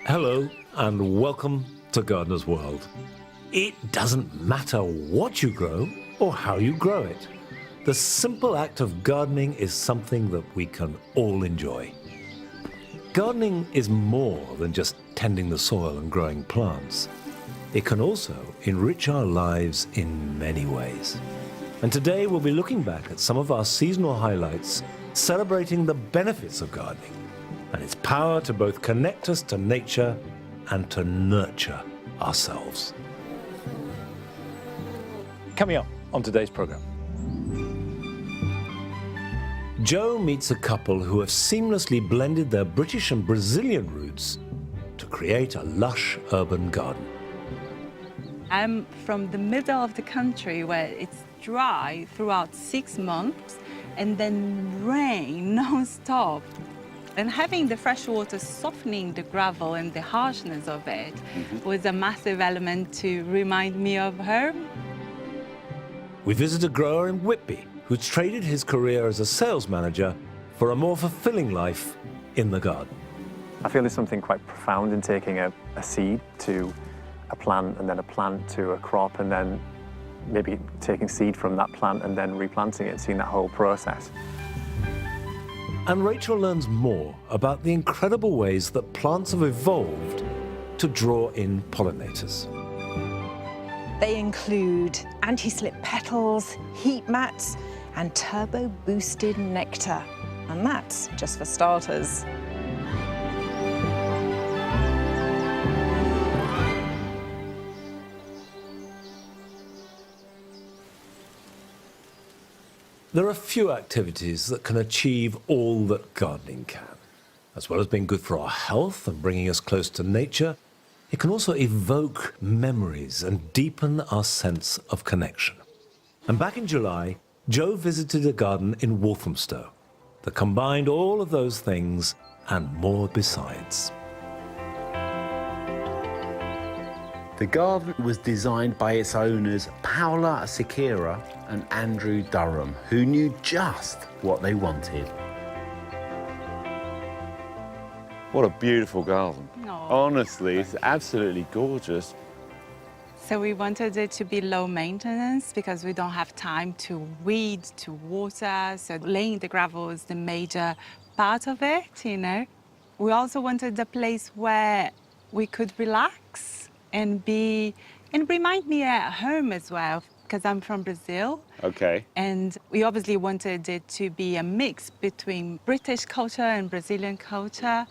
Hello and welcome to Gardener's World. It doesn't matter what you grow or how you grow it. The simple act of gardening is something that we can all enjoy. Gardening is more than just tending the soil and growing plants. It can also enrich our lives in many ways. And today we'll be looking back at some of our seasonal highlights, celebrating the benefits of gardening and its power to both connect us to nature and to nurture ourselves. Coming up on today's program, Joe meets a couple who have seamlessly blended their British and Brazilian roots to create a lush urban garden. I'm from the middle of the country where it's dry throughout 6 months and then rain non-stop. And having the fresh water softening the gravel and the harshness of it was a massive element to remind me of home. We visit a grower in Whitby who's traded his career as a sales manager for a more fulfilling life in the garden. I feel there's something quite profound in taking a seed to a plant and then a plant to a crop and then maybe taking seed from that plant and then replanting it and seeing that whole process. And Rachel learns more about the incredible ways that plants have evolved to draw in pollinators. They include anti-slip petals, heat mats, and turbo-boosted nectar. And that's just for starters. There are few activities that can achieve all that gardening can. As well as being good for our health and bringing us close to nature, it can also evoke memories and deepen our sense of connection. And back in July, Joe visited a garden in Walthamstow that combined all of those things and more besides. The garden was designed by its owners, Paula Siqueira and Andrew Durham, who knew just what they wanted. What a beautiful garden. Aw. Honestly, it's absolutely gorgeous. So we wanted it to be low maintenance because we don't have time to weed, to water. So laying the gravel is the major part of it, you know. We also wanted a place where we could relax and remind me at home as well, because I'm from Brazil. Okay. And we obviously wanted it to be a mix between British culture and Brazilian culture.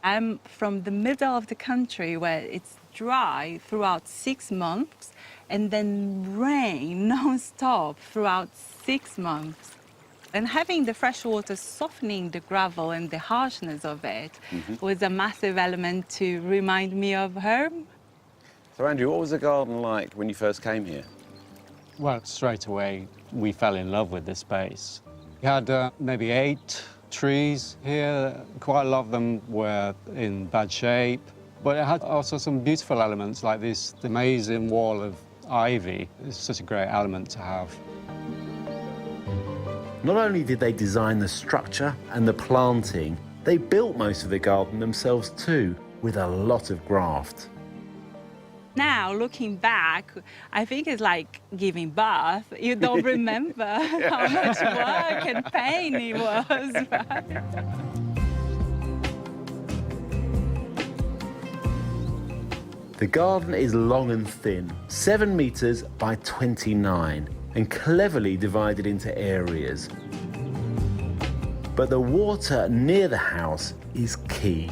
I'm from the middle of the country where it's dry throughout 6 months and then rain non-stop throughout 6 months. And having the fresh water softening the gravel and the harshness of it was a massive element to remind me of home. So Andrew, what was the garden like when you first came here? Well, straight away, we fell in love with this space. We had maybe 8 trees here. Quite a lot of them were in bad shape, but it had also some beautiful elements like this amazing wall of ivy. It's such a great element to have. Not only did they design the structure and the planting, they built most of the garden themselves too, with a lot of graft. Now, looking back, I think it's like giving birth. You don't remember how much work and pain it was. The garden is long and thin, 7 meters by 29, and cleverly divided into areas. But the water near the house is key.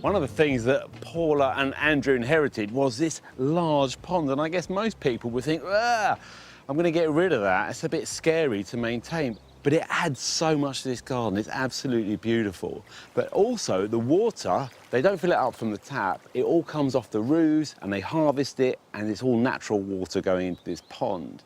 One of the things that Paula and Andrew inherited was this large pond, and I guess most people would think, I'm going to get rid of that. It's a bit scary to maintain. But it adds so much to this garden. It's absolutely beautiful. But also, the water, they don't fill it up from the tap. It all comes off the roofs, and they harvest it, and it's all natural water going into this pond.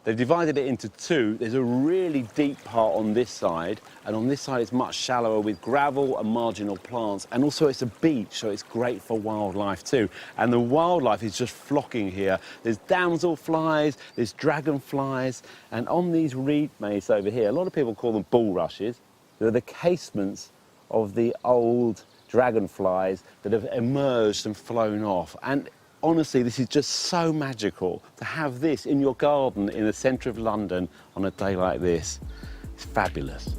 They've divided it into 2. There's a really deep part on this side, and on this side it's much shallower with gravel and marginal plants. And also it's a beach, so it's great for wildlife too. And the wildlife is just flocking here. There's damselflies, there's dragonflies, and on these reed maze over here, a lot of people call them bulrushes. They're the casements of the old dragonflies that have emerged and flown off. And honestly, this is just so magical to have this in your garden in the centre of London on a day like this. It's fabulous.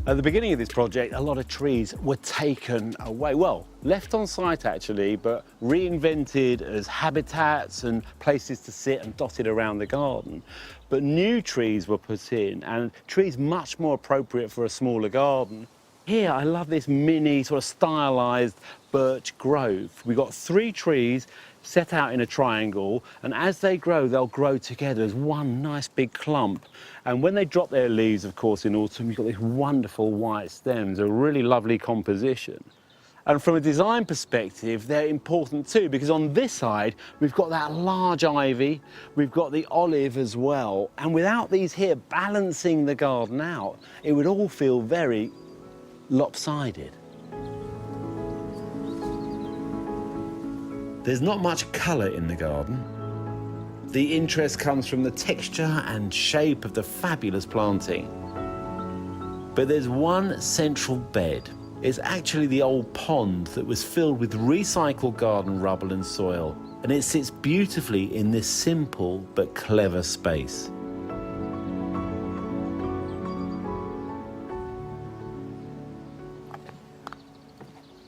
At the beginning of this project, a lot of trees were taken away. Well, left on site actually, but reinvented as habitats and places to sit and dotted around the garden. But new trees were put in, and trees much more appropriate for a smaller garden. Here, I love this mini sort of stylised birch grove. We've got 3 trees set out in a triangle, and as they grow, they'll grow together as one nice big clump. And when they drop their leaves, of course, in autumn, you've got these wonderful white stems, a really lovely composition. And from a design perspective, they're important too, because on this side, we've got that large ivy, we've got the olive as well. And without these here balancing the garden out, it would all feel very lopsided. There's not much colour in the garden. The interest comes from the texture and shape of the fabulous planting. But there's one central bed. It's actually the old pond that was filled with recycled garden rubble and soil, and it sits beautifully in this simple but clever space.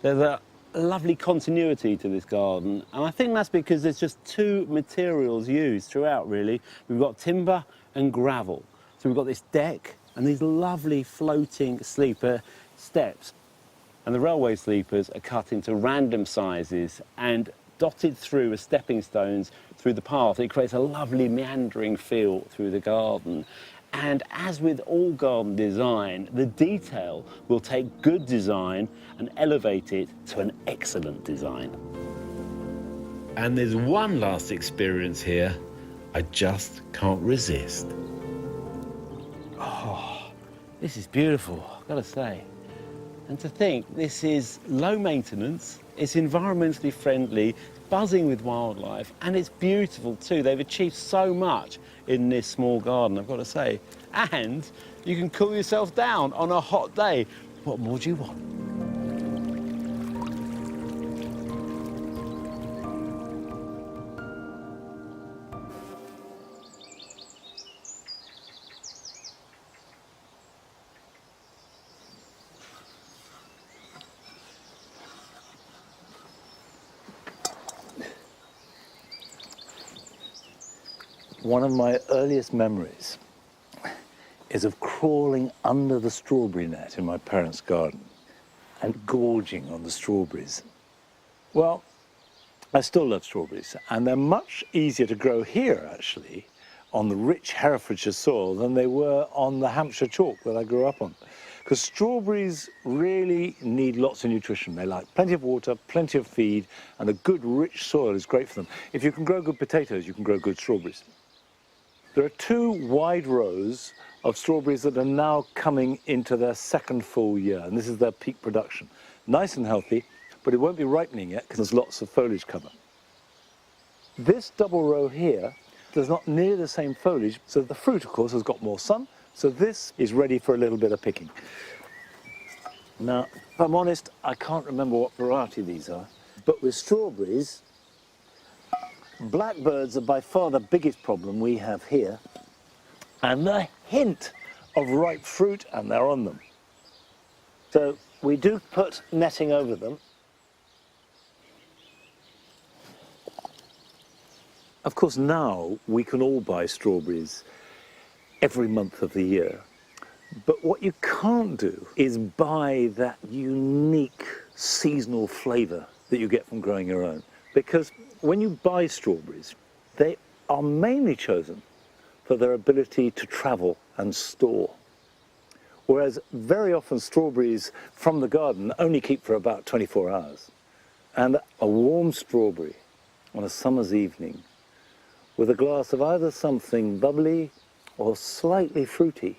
There's a lovely continuity to this garden, and I think that's because there's just 2 materials used throughout, really. We've got timber and gravel. So we've got this deck and these lovely floating sleeper steps. And the railway sleepers are cut into random sizes and dotted through as stepping stones through the path. It creates a lovely meandering feel through the garden. And as with all garden design, the detail will take good design and elevate it to an excellent design. And there's one last experience here I just can't resist. Oh, this is beautiful, I've got to say. And to think this is low maintenance, it's environmentally friendly, buzzing with wildlife, and it's beautiful too. They've achieved so much in this small garden, I've got to say. And you can cool yourself down on a hot day. What more do you want? One of my earliest memories is of crawling under the strawberry net in my parents' garden and gorging on the strawberries. Well, I still love strawberries, and they're much easier to grow here, actually, on the rich Herefordshire soil than they were on the Hampshire chalk that I grew up on. Because strawberries really need lots of nutrition. They like plenty of water, plenty of feed, and a good rich soil is great for them. If you can grow good potatoes, you can grow good strawberries. There are 2 wide rows of strawberries that are now coming into their 2nd full year, and this is their peak production. Nice and healthy, but it won't be ripening yet because there's lots of foliage cover. This double row here, there's not nearly the same foliage, so the fruit, of course, has got more sun, so this is ready for a little bit of picking. Now, if I'm honest, I can't remember what variety these are, but with strawberries, blackbirds are by far the biggest problem we have here, and the hint of ripe fruit, and they're on them. So we do put netting over them. Of course, now we can all buy strawberries every month of the year, but what you can't do is buy that unique seasonal flavour that you get from growing your own, because when you buy strawberries, they are mainly chosen for their ability to travel and store. Whereas very often strawberries from the garden only keep for about 24 hours. And a warm strawberry on a summer's evening with a glass of either something bubbly or slightly fruity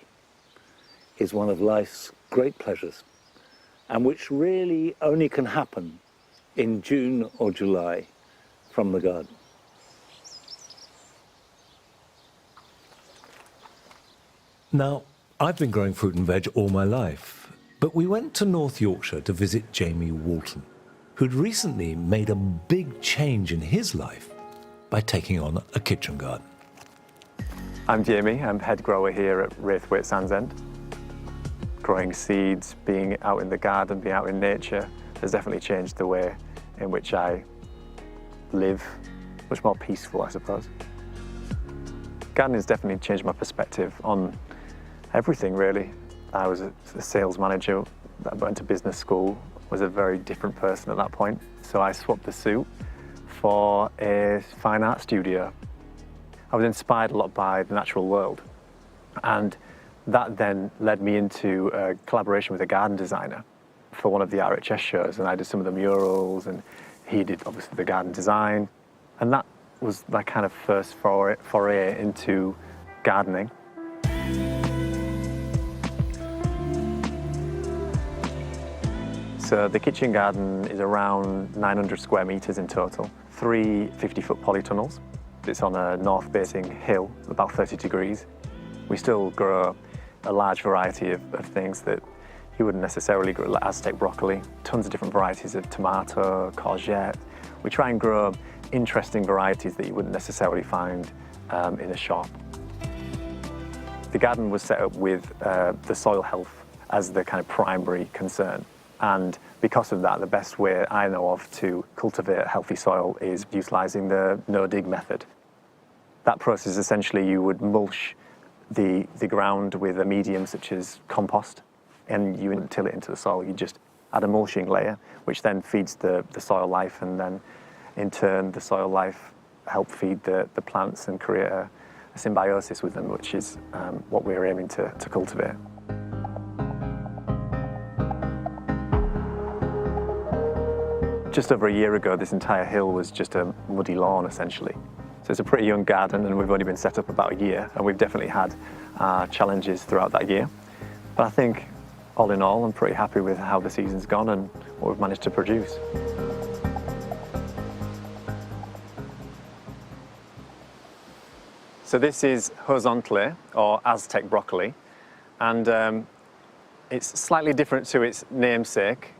is one of life's great pleasures, and which really only can happen in June or July from the garden. Now, I've been growing fruit and veg all my life, But we went to North Yorkshire to visit Jamie Walton, who'd recently made a big change in his life by taking on a kitchen garden. I'm Jamie, I'm head grower here at Raithwaite Sands End. Growing seeds, being out in the garden, being out in nature has definitely changed the way in which I live. Much more peaceful, I suppose. Gardening has definitely changed my perspective on everything, really. I was a sales manager that went to business school, was a very different person at that point. So I swapped the suit for a fine art studio. I was inspired a lot by the natural world, and that then led me into a collaboration with a garden designer for one of the RHS shows, and I did some of the murals, and he did obviously the garden design, and that was my kind of first foray into gardening. So the kitchen garden is around 900 square metres in total, 3 50-foot polytunnels. It's on a north-facing hill, about 30 degrees. We still grow a large variety of things that you wouldn't necessarily grow, like Aztec broccoli, tons of different varieties of tomato, courgette. We try and grow interesting varieties that you wouldn't necessarily find in a shop. The garden was set up with the soil health as the kind of primary concern. And because of that, the best way I know of to cultivate healthy soil is utilising the no-dig method. That process, essentially, you would mulch the ground with a medium such as compost, and you wouldn't till it into the soil. You just add a mulching layer, which then feeds the soil life, and then in turn the soil life help feed the plants and create a symbiosis with them, which is what we're aiming to cultivate. Just over a year ago, this entire hill was just a muddy lawn, essentially. So it's a pretty young garden, and we've only been set up about a year, and we've definitely had challenges throughout that year. But I think, all in all, I'm pretty happy with how the season's gone and what we've managed to produce. So this is horizontally, or Aztec broccoli, and it's slightly different to its namesake,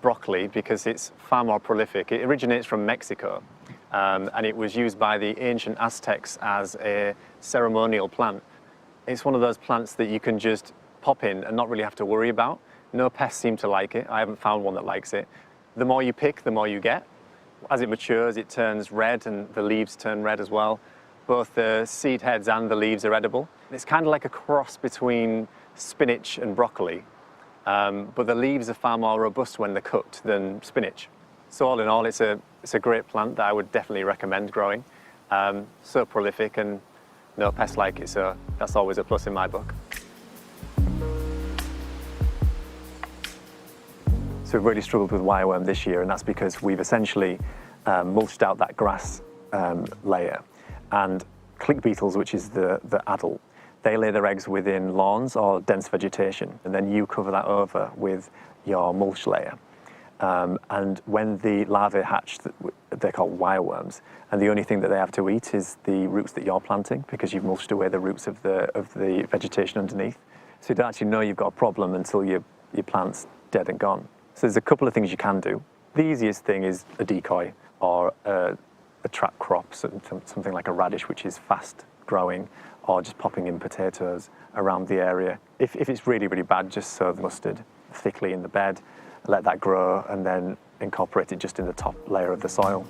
broccoli, because it's far more prolific. It originates from Mexico, and it was used by the ancient Aztecs as a ceremonial plant. It's one of those plants that you can just pop in and not really have to worry about. No pests seem to like it. I haven't found one that likes it. The more you pick, the more you get. As it matures, it turns red, and the leaves turn red as well. Both the seed heads and the leaves are edible. It's kind of like a cross between spinach and broccoli. But the leaves are far more robust when they're cooked than spinach. So all in all, it's a great plant that I would definitely recommend growing. So prolific, and no pests like it, so that's always a plus in my book. So we've really struggled with wireworm this year, and that's because we've essentially mulched out that grass layer, and click beetles, which is the adult, they lay their eggs within lawns or dense vegetation, and then you cover that over with your mulch layer. And when the larvae hatch, they're called wireworms, and the only thing that they have to eat is the roots that you're planting, because you've mulched away the roots of the vegetation underneath. So you don't actually know you've got a problem until your plant's dead and gone. So there's a couple of things you can do. The easiest thing is a decoy or a trap crop, something like a radish, which is fast growing, or just popping in potatoes around the area. If it's really, really bad, just sow the mustard thickly in the bed, let that grow, and then incorporate it just in the top layer of the soil.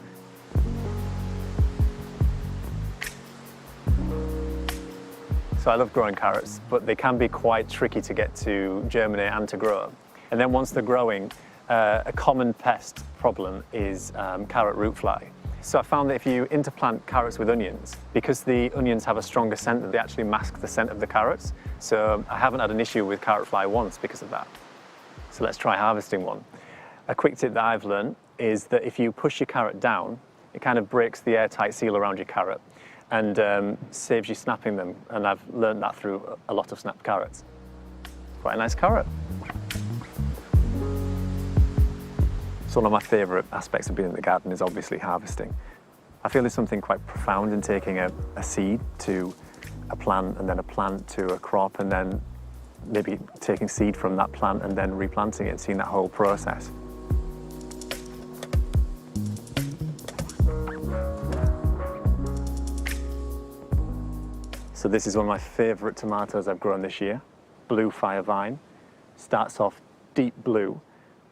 So I love growing carrots, but they can be quite tricky to get to germinate and to grow. And then once they're growing, a common pest problem is carrot root fly. So I found that if you interplant carrots with onions, because the onions have a stronger scent, they actually mask the scent of the carrots. So I haven't had an issue with carrot fly once because of that. So let's try harvesting one. A quick tip that I've learned is that if you push your carrot down, it kind of breaks the airtight seal around your carrot and saves you snapping them. And I've learned that through a lot of snapped carrots. Quite a nice carrot. So one of my favourite aspects of being in the garden is obviously harvesting. I feel there's something quite profound in taking a seed to a plant, and then a plant to a crop, and then maybe taking seed from that plant and then replanting it and seeing that whole process. So this is one of my favourite tomatoes I've grown this year. Blue fire vine. Starts off deep blue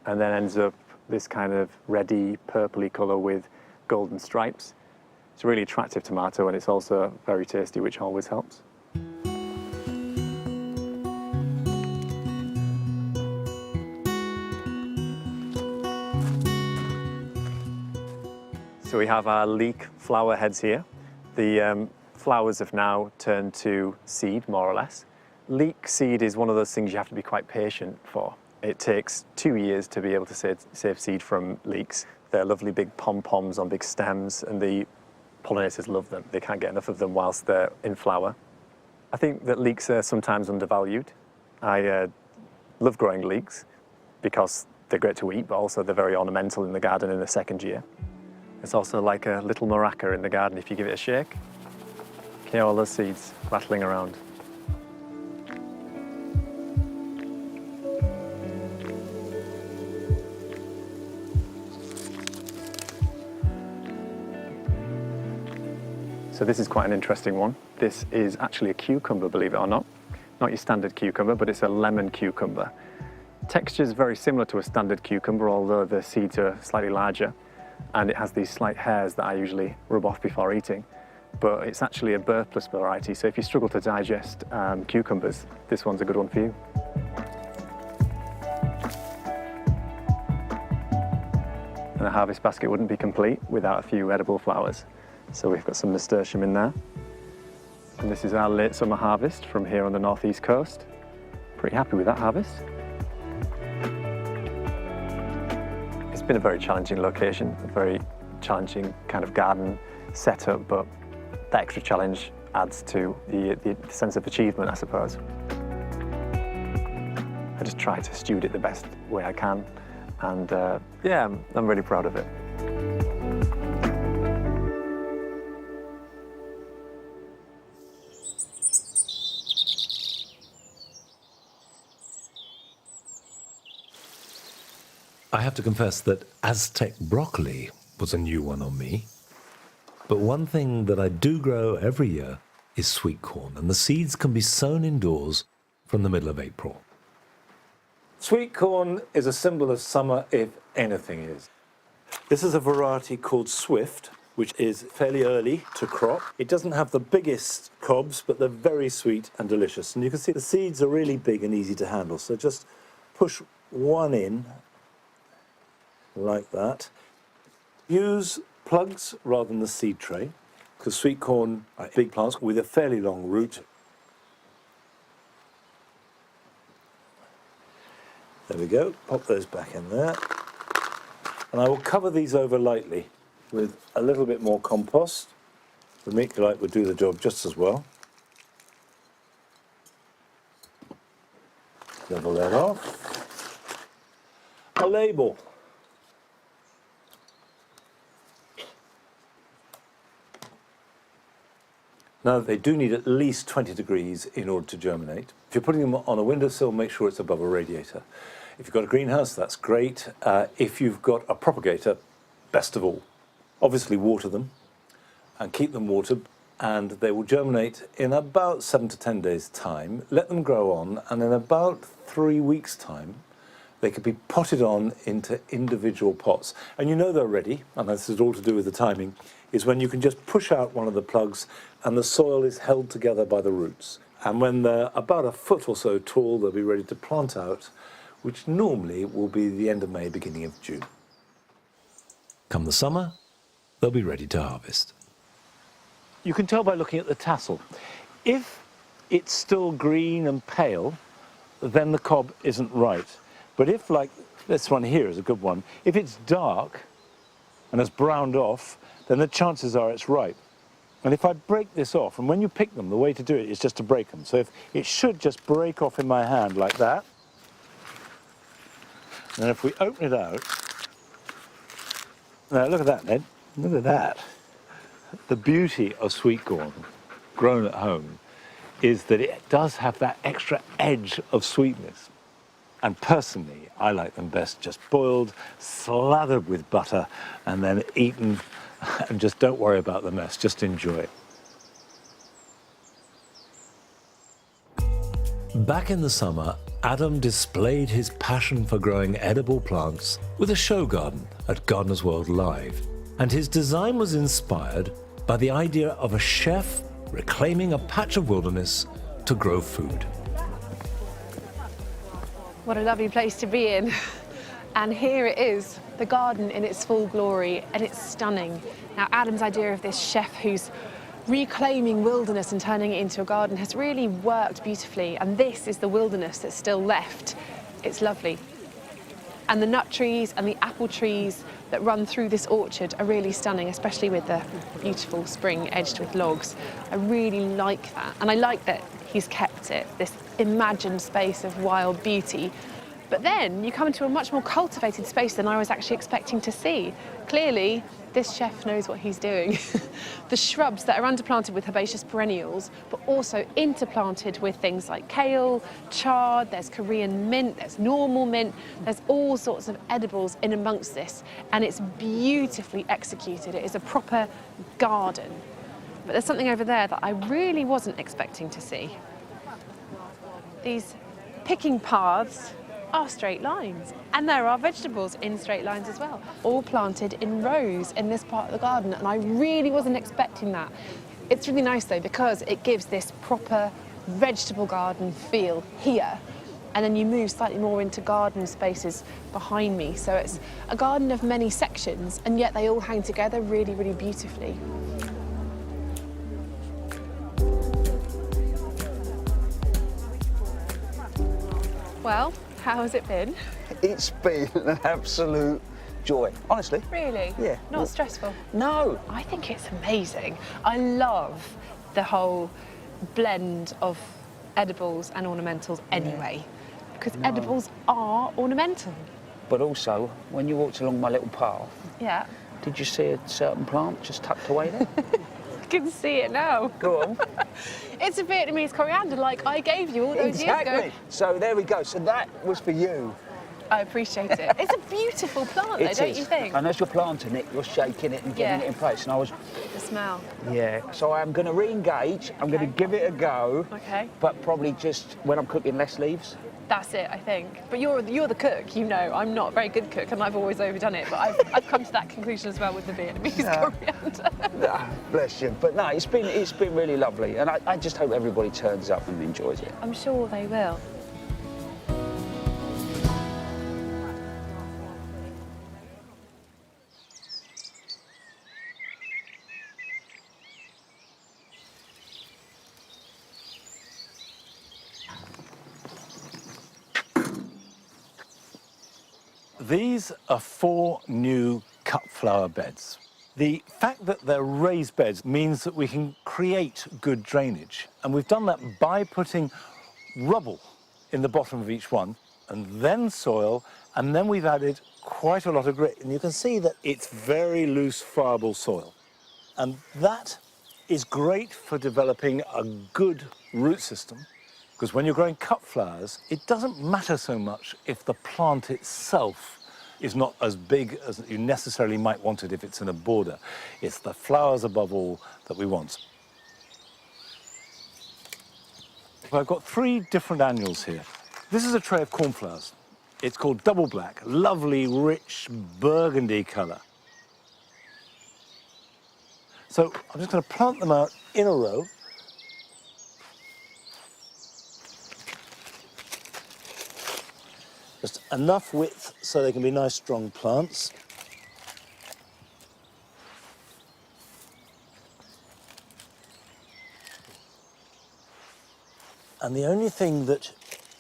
and then ends up this kind of reddy, purpley colour with golden stripes. It's a really attractive tomato and it's also very tasty, which always helps. So we have our leek flower heads here. The flowers have now turned to seed, more or less. Leek seed is one of those things you have to be quite patient for. It takes 2 years to be able to save seed from leeks. They're lovely big pom-poms on big stems, and the pollinators love them. They can't get enough of them whilst they're in flower. I think that leeks are sometimes undervalued. I love growing leeks because they're great to eat, but also they're very ornamental in the garden in the second year. It's also like a little maraca in the garden if you give it a shake. Okay, all those seeds rattling around. So this is quite an interesting one. This is actually a cucumber, believe it or not. Not your standard cucumber, but it's a lemon cucumber. Texture is very similar to a standard cucumber, although the seeds are slightly larger. And it has these slight hairs that I usually rub off before eating. But it's actually a birthless variety, so if you struggle to digest cucumbers, this one's a good one for you. And the harvest basket wouldn't be complete without a few edible flowers. So we've got some nasturtium in there. And this is our late summer harvest from here on the northeast coast. Pretty happy with that harvest. It's been a very challenging location, a very challenging kind of garden setup, but that extra challenge adds to the sense of achievement, I suppose. I just try to steward it the best way I can, and yeah, I'm really proud of it. I have to confess that Aztec broccoli was a new one on me. But one thing that I do grow every year is sweet corn, and the seeds can be sown indoors from the middle of April. Sweet corn is a symbol of summer, if anything is. This is a variety called Swift, which is fairly early to crop. It doesn't have the biggest cobs, but they're very sweet and delicious. And you can see the seeds are really big and easy to handle. So just push one in, like that. Use plugs rather than the seed tray, because sweet corn are big plants with a fairly long root. There we go, pop those back in there. And I will cover these over lightly with a little bit more compost. The vermiculite would do the job just as well. Level that off. A label. Now, they do need at least 20 degrees in order to germinate. If you're putting them on a windowsill, make sure it's above a radiator. If you've got a greenhouse, that's great. If you've got a propagator, best of all. Obviously, water them and keep them watered, and they will germinate in about 7 to 10 days' time. Let them grow on, and in about 3 weeks' time, they could be potted on into individual pots. And you know they're ready, and this is all to do with the timing, is when you can just push out one of the plugs and the soil is held together by the roots. And when they're about a foot or so tall, they'll be ready to plant out, which normally will be the end of May, beginning of June. Come the summer, they'll be ready to harvest. You can tell by looking at the tassel. If it's still green and pale, then the cob isn't right. But if, like this one here is a good one, if it's dark and has browned off, then the chances are it's ripe. And if I break this off, and when you pick them, the way to do it is just to break them. So if it should just break off in my hand like that. And if we open it out, now look at that, Ned. Look at that. The beauty of sweet corn grown at home is that it does have that extra edge of sweetness. And personally, I like them best just boiled, slathered with butter, and then eaten, and just don't worry about the mess, just enjoy it. Back in the summer, Adam displayed his passion for growing edible plants with a show garden at Gardener's World Live. And his design was inspired by the idea of a chef reclaiming a patch of wilderness to grow food. What a lovely place to be in. And here it is, the garden in its full glory, and it's stunning. Now, Adam's idea of this chef who's reclaiming wilderness and turning it into a garden has really worked beautifully, and this is the wilderness that's still left. It's lovely. And the nut trees and the apple trees that run through this orchard are really stunning, especially with the beautiful spring edged with logs. I really like that, and I like that he's kept it, this imagined space of wild beauty. But then you come into a much more cultivated space than I was actually expecting to see. Clearly, this chef knows what he's doing. The shrubs that are underplanted with herbaceous perennials, but also interplanted with things like kale, chard, there's Korean mint, there's normal mint, there's all sorts of edibles in amongst this, and it's beautifully executed. It is a proper garden. But there's something over there that I really wasn't expecting to see. These picking paths are straight lines, and there are vegetables in straight lines as well, all planted in rows in this part of the garden, and I really wasn't expecting that. It's really nice though, because it gives this proper vegetable garden feel here, and then you move slightly more into garden spaces behind me, so it's a garden of many sections, and yet they all hang together really, really beautifully. Well, how has it been? It's been an absolute joy, honestly. Really? Yeah. Not stressful? No. I think it's amazing. I love the whole blend of edibles and ornamentals anyway, because edibles are ornamental. But also, when you walked along my little path, Yeah. did you see a certain plant just tucked away there? I can see it now. Go on. It's a Vietnamese coriander like I gave you all those years ago. Exactly. So there we go. So that was for you. I appreciate it. It's a beautiful plant though, It don't is. you think? And as you're planting it, you're shaking it and getting Yeah. it in place. And I was, The smell. yeah. So I'm going to re-engage. I'm going to give it a go. Okay. But probably just when I'm cooking less leaves. That's it, I think. But you're the cook, you know. I'm not a very good cook, and I've always overdone it. But I've come to that conclusion as well with the Vietnamese coriander. Ah, bless you. But no, it's been really lovely. And I just hope everybody turns up and enjoys it. I'm sure they will. These are 4 new cut flower beds. The fact that they're raised beds means that we can create good drainage. And we've done that by putting rubble in the bottom of each one, and then soil, and then we've added quite a lot of grit. And you can see that it's very loose, friable soil. And that is great for developing a good root system, because when you're growing cut flowers, it doesn't matter so much if the plant itself is not as big as you necessarily might want it if it's in a border. It's the flowers above all that we want. I've got 3 different annuals here. This is a tray of cornflowers. It's called double black, lovely, rich burgundy colour. So I'm just going to plant them out in a row. Just enough width so they can be nice, strong plants. And the only thing that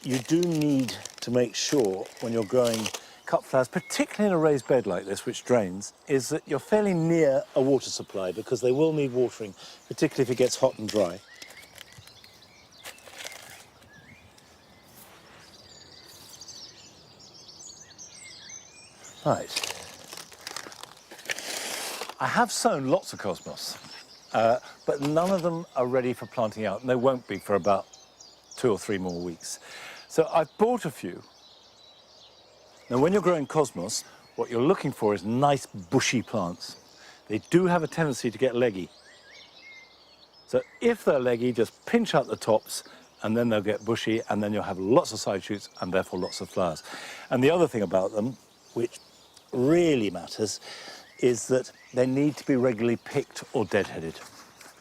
you do need to make sure when you're growing cut flowers, particularly in a raised bed like this, which drains, is that you're fairly near a water supply, because they will need watering, particularly if it gets hot and dry. Right. I have sown lots of cosmos, but none of them are ready for planting out, and they won't be for about 2 or 3 more weeks. So I've bought a few. Now, when you're growing cosmos, what you're looking for is nice bushy plants. They do have a tendency to get leggy. So if they're leggy, just pinch out the tops, and then they'll get bushy, and then you'll have lots of side shoots and therefore lots of flowers. And the other thing about them, which really matters, is that they need to be regularly picked or deadheaded.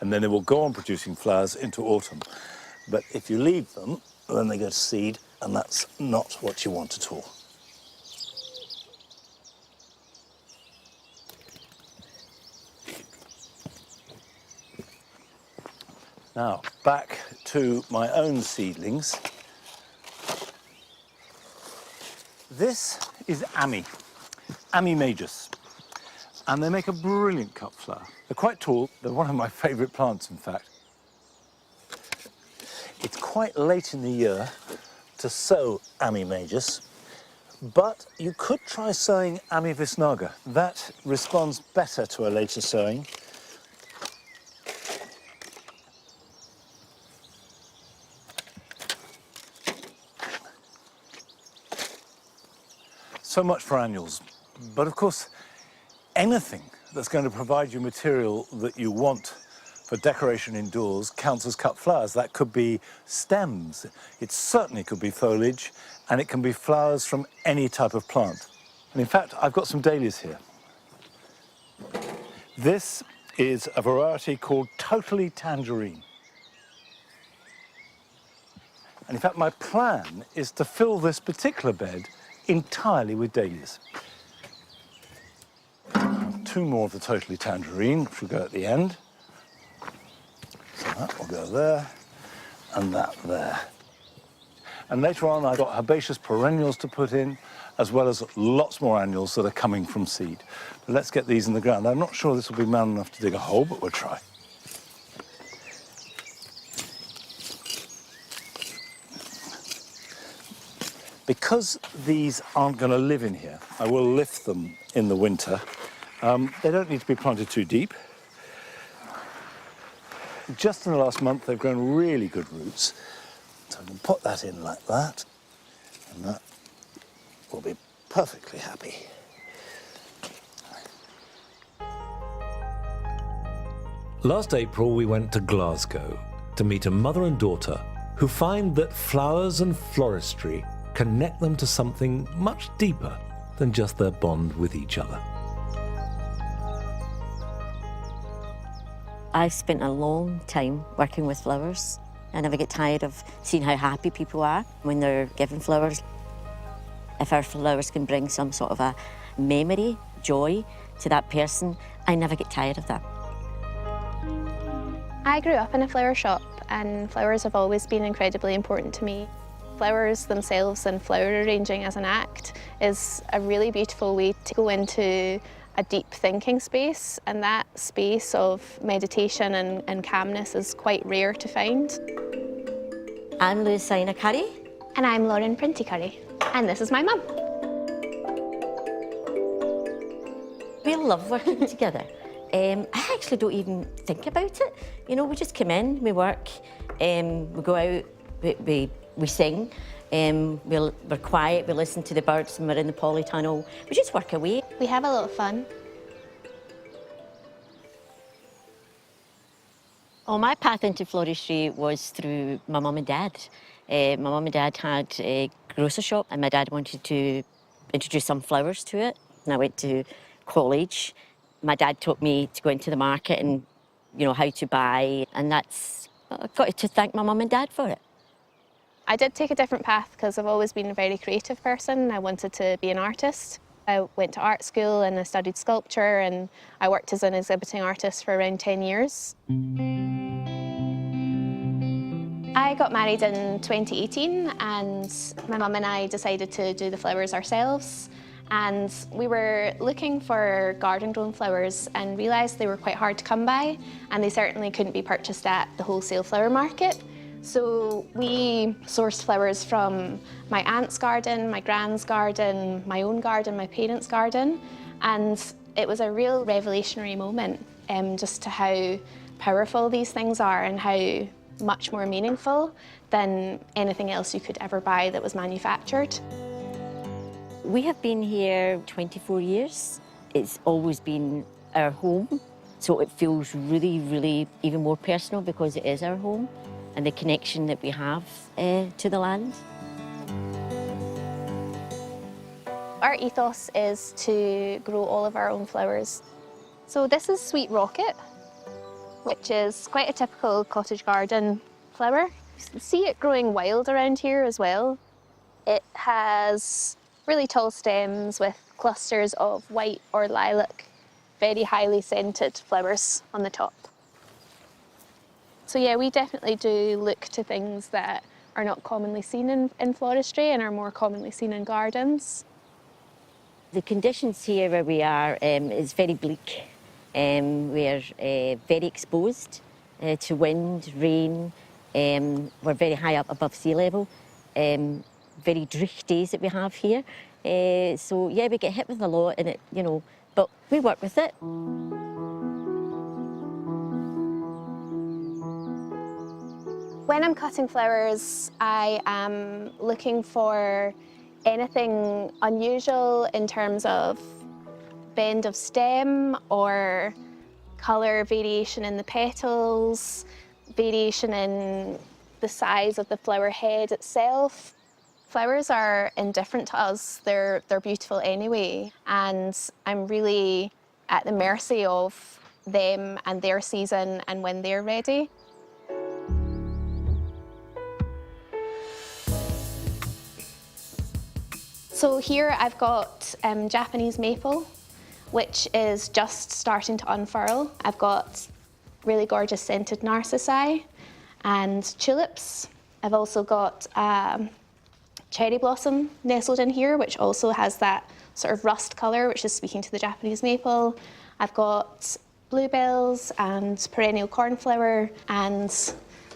And then they will go on producing flowers into autumn. But if you leave them, then they go to seed, and that's not what you want at all. Now, back to my own seedlings. This is Ami majus, and they make a brilliant cut flower. They're quite tall. They're one of my favourite plants, in fact. It's quite late in the year to sow Ami majus, but you could try sowing Ami visnaga. That responds better to a later sowing. So much for annuals, but of course, anything that's going to provide you material that you want for decoration indoors counts as cut flowers. That could be stems, it certainly could be foliage, and it can be flowers from any type of plant. And in fact, I've got some dahlias here. This is a variety called Totally Tangerine. And in fact, my plan is to fill this particular bed entirely with dahlias. 2 more of the Totally Tangerine, which will go at the end. So that will go there, and that there. And later on, I've got herbaceous perennials to put in, as well as lots more annuals that are coming from seed. But let's get these in the ground. I'm not sure this will be man enough to dig a hole, but we'll try. Because these aren't going to live in here, I will lift them in the winter. They don't need to be planted too deep. Just in the last month, they've grown really good roots. So I can put that in like that, and that will be perfectly happy. Last April, we went to Glasgow to meet a mother and daughter who find that flowers and floristry connect them to something much deeper than just their bond with each other. I've spent a long time working with flowers. I never get tired of seeing how happy people are when they're given flowers. If our flowers can bring some sort of a memory, joy to that person, I never get tired of that. I grew up in a flower shop, and flowers have always been incredibly important to me. Flowers themselves and flower arranging as an act is a really beautiful way to go into a deep thinking space, and that space of meditation and calmness is quite rare to find. I'm Lucina Curry. And I'm Lauren Printy Curry, and this is my mum. We love working together. I actually don't even think about it. You know, we just come in, we work, we go out, we sing, we're quiet, we listen to the birds, and we're in the polytunnel. We just work away. We have a lot of fun. Well, my path into floristry was through my mum and dad. My mum and dad had a grocery shop, and my dad wanted to introduce some flowers to it. And I went to college. My dad taught me to go into the market and, you know, how to buy, and I've got to thank my mum and dad for it. I did take a different path because I've always been a very creative person. I wanted to be an artist. I went to art school and I studied sculpture, and I worked as an exhibiting artist for around 10 years. I got married in 2018, and my mum and I decided to do the flowers ourselves. And we were looking for garden-grown flowers and realised they were quite hard to come by, and they certainly couldn't be purchased at the wholesale flower market. So we sourced flowers from my aunt's garden, my grand's garden, my own garden, my parents' garden, and it was a real revelationary moment just to how powerful these things are and how much more meaningful than anything else you could ever buy that was manufactured. We have been here 24 years. It's always been our home, so it feels really, really even more personal because it is our home and the connection that we have to the land. Our ethos is to grow all of our own flowers. So this is Sweet Rocket, which is quite a typical cottage garden flower. You can see it growing wild around here as well. It has really tall stems with clusters of white or lilac, very highly scented flowers on the top. So yeah, we definitely do look to things that are not commonly seen in floristry and are more commonly seen in gardens. The conditions here where we are is very bleak. We're very exposed to wind, rain. We're very high up above sea level. Very dreich days that we have here. So yeah, we get hit with a lot and but we work with it. When I'm cutting flowers, I am looking for anything unusual in terms of bend of stem or colour variation in the petals, variation in the size of the flower head itself. Flowers are indifferent to us, they're beautiful anyway, and I'm really at the mercy of them and their season and when they're ready. So here I've got Japanese maple, which is just starting to unfurl. I've got really gorgeous scented narcissi and tulips. I've also got cherry blossom nestled in here, which also has that sort of rust colour, which is speaking to the Japanese maple. I've got bluebells and perennial cornflower and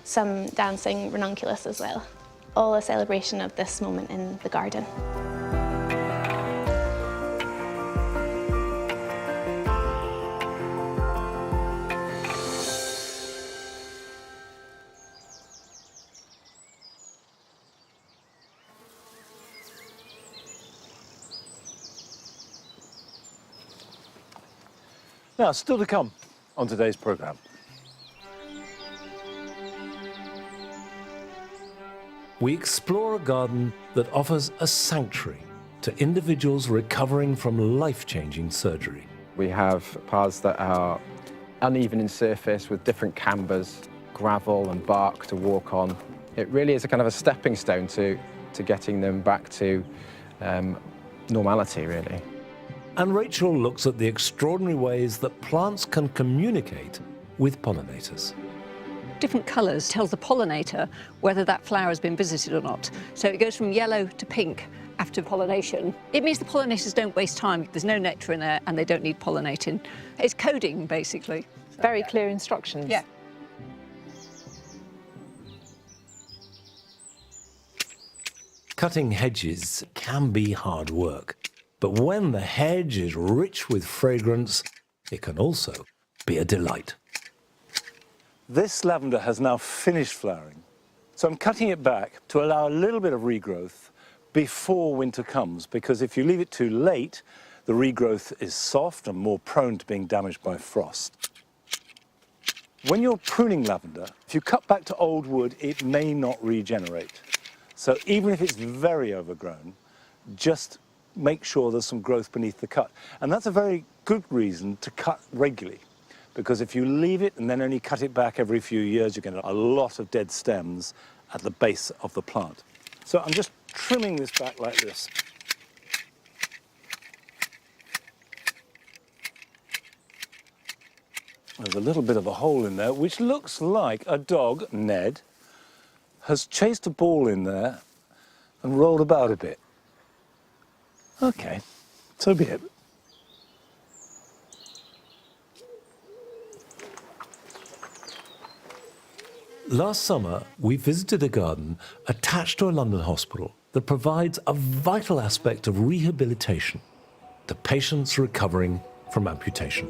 some dancing ranunculus as well. All a celebration of this moment in the garden. Now, still to come on today's programme. We explore a garden that offers a sanctuary to individuals recovering from life-changing surgery. We have paths that are uneven in surface with different cambers, gravel and bark to walk on. It really is a kind of a stepping stone to getting them back to normality, really. And Rachel looks at the extraordinary ways that plants can communicate with pollinators. Different colours tells the pollinator whether that flower has been visited or not. So it goes from yellow to pink after pollination. It means the pollinators don't waste time. There's no nectar in there and they don't need pollinating. It's coding, basically. Very clear instructions. Yeah. Cutting hedges can be hard work, but when the hedge is rich with fragrance, it can also be a delight. This lavender has now finished flowering, so I'm cutting it back to allow a little bit of regrowth before winter comes, because if you leave it too late, the regrowth is soft and more prone to being damaged by frost. When you're pruning lavender, if you cut back to old wood, it may not regenerate. So even if it's very overgrown, just make sure there's some growth beneath the cut. And that's a very good reason to cut regularly, because if you leave it and then only cut it back every few years, you're going to get a lot of dead stems at the base of the plant. So I'm just trimming this back like this. There's a little bit of a hole in there, which looks like a dog, Ned, has chased a ball in there and rolled about a bit. Okay, so be it. Last summer, we visited a garden attached to a London hospital that provides a vital aspect of rehabilitation to patients recovering from amputation.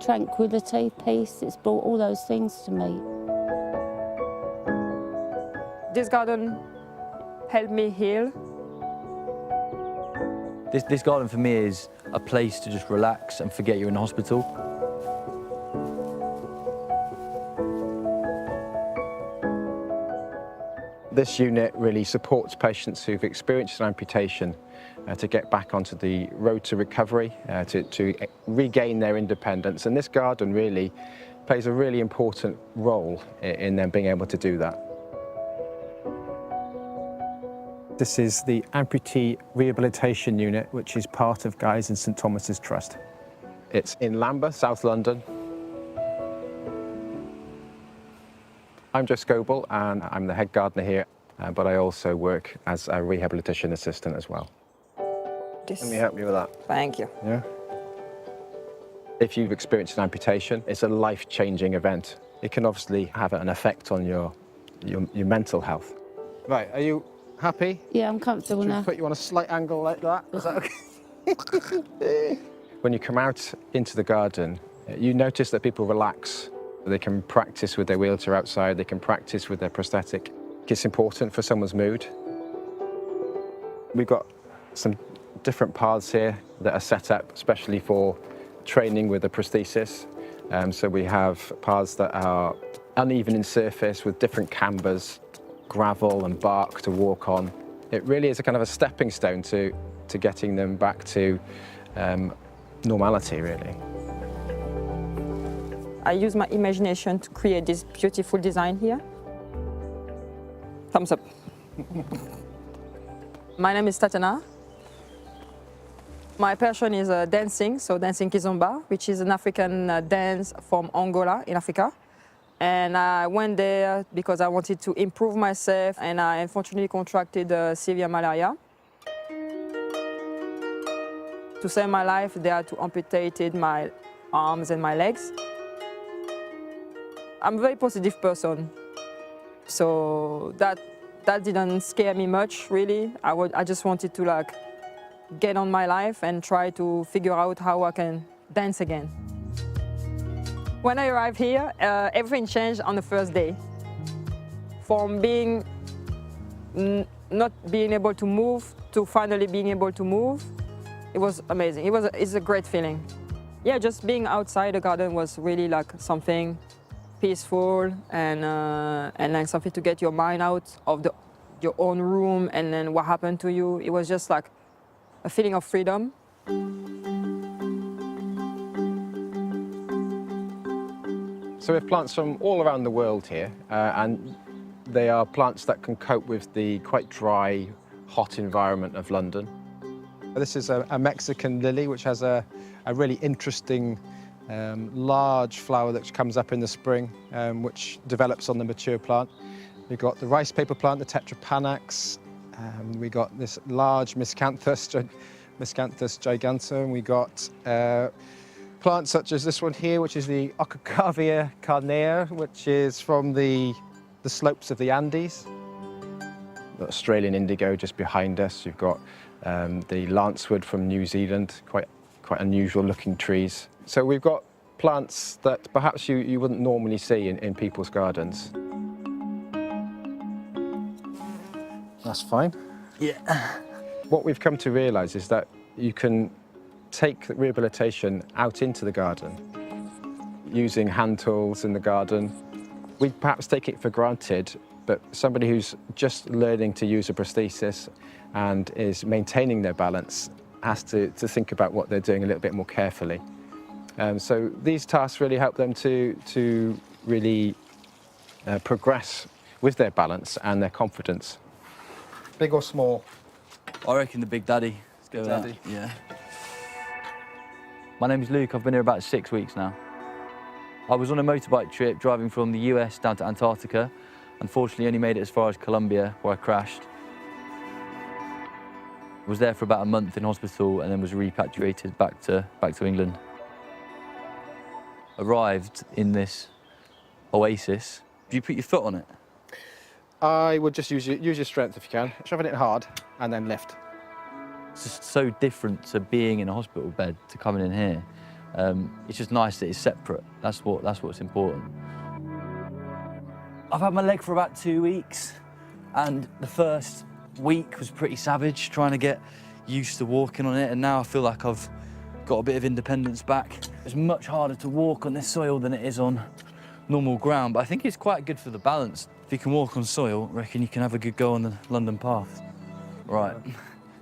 tranquility, peace. It's brought all those things to me. This garden helped me heal. This garden for me is a place to just relax and forget you're in the hospital. This unit really supports patients who've experienced an amputation to get back onto the road to recovery, to regain their independence. And this garden really plays a really important role in them being able to do that. This is the Amputee Rehabilitation Unit, which is part of Guy's and St Thomas's Trust. It's in Lambeth, South London. I'm Joe Scoble, and I'm the head gardener here, but I also work as a rehabilitation assistant as well. Let me help you with that. Thank you. Yeah. If you've experienced an amputation, it's a life-changing event. It can obviously have an effect on your mental health. Right, are you happy? Yeah, I'm comfortable Should we now. put you on a slight angle like that? Is that okay? When you come out into the garden, you notice that people relax. They can practice with their wheelchair outside, they can practice with their prosthetic. It's important for someone's mood. We've got some different paths here that are set up especially for training with a prosthesis. So we have paths that are uneven in surface with different cambers, gravel and bark to walk on. It really is a kind of a stepping stone to getting them back to normality, really. I use my imagination to create this beautiful design here. Thumbs up. My name is Tatiana. My passion is dancing, so dancing kizomba, which is an African dance from Angola in Africa. And I went there because I wanted to improve myself, and I unfortunately contracted severe malaria. To save my life, they had to amputate my arms and my legs. I'm a very positive person, so that didn't scare me much, really. I just wanted to get on my life and try to figure out how I can dance again. When I arrived here, everything changed on the first day. From not being able to move to finally being able to move, it was amazing. It's a great feeling. Yeah, just being outside the garden was really something peaceful and something to get your mind out of your own room and then what happened to you. It was just like a feeling of freedom. So we have plants from all around the world here, and they are plants that can cope with the quite dry, hot environment of London. This is a Mexican lily, which has a really interesting large flower that comes up in the spring, which develops on the mature plant. We've got the rice paper plant, the Tetrapanax. We got this large Miscanthus giganteum. We got plants such as this one here, which is the Octavia carnea, which is from the slopes of the Andes. The Australian indigo just behind us. You've got the lancewood from New Zealand, quite unusual looking trees. So we've got plants that perhaps you wouldn't normally see in people's gardens. That's fine. Yeah. What we've come to realise is that you can take rehabilitation out into the garden using hand tools in the garden. We perhaps take it for granted, but somebody who's just learning to use a prosthesis and is maintaining their balance has to think about what they're doing a little bit more carefully. So these tasks really help them to really progress with their balance and their confidence. Big or small? I reckon the Big Daddy. Let's go with that. Daddy. Yeah. My name's Luke. I've been here about 6 weeks now. I was on a motorbike trip driving from the US down to Antarctica. Unfortunately, only made it as far as Colombia, where I crashed. I was there for about a month in hospital and then was repatriated back to England. Arrived in this oasis. Do you put your foot on it? I would just use your strength if you can. Shoving it hard and then lift. It's just so different to being in a hospital bed to coming in here, It's just nice that it's separate. That's what's important. I've had my leg for about 2 weeks, and the first week was pretty savage, trying to get used to walking on it, and now I feel like I've got a bit of independence back. It's much harder to walk on this soil than it is on normal ground, but I think it's quite good for the balance. If you can walk on soil, I reckon you can have a good go on the London path. Right,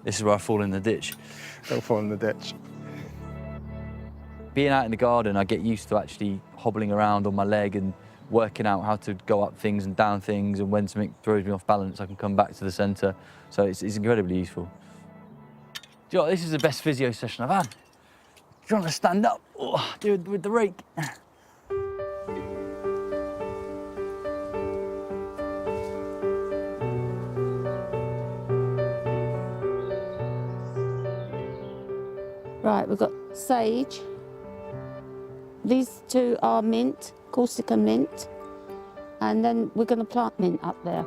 this is where I fall in the ditch. Don't fall in the ditch. Being out in the garden, I get used to actually hobbling around on my leg and working out how to go up things and down things, and when something throws me off balance, I can come back to the centre. So it's incredibly useful. Do you know what, this is the best physio session I've had. Trying to stand up, do it with the rake. Right, we've got sage. These two are mint, Corsica mint, and then we're going to plant mint up there.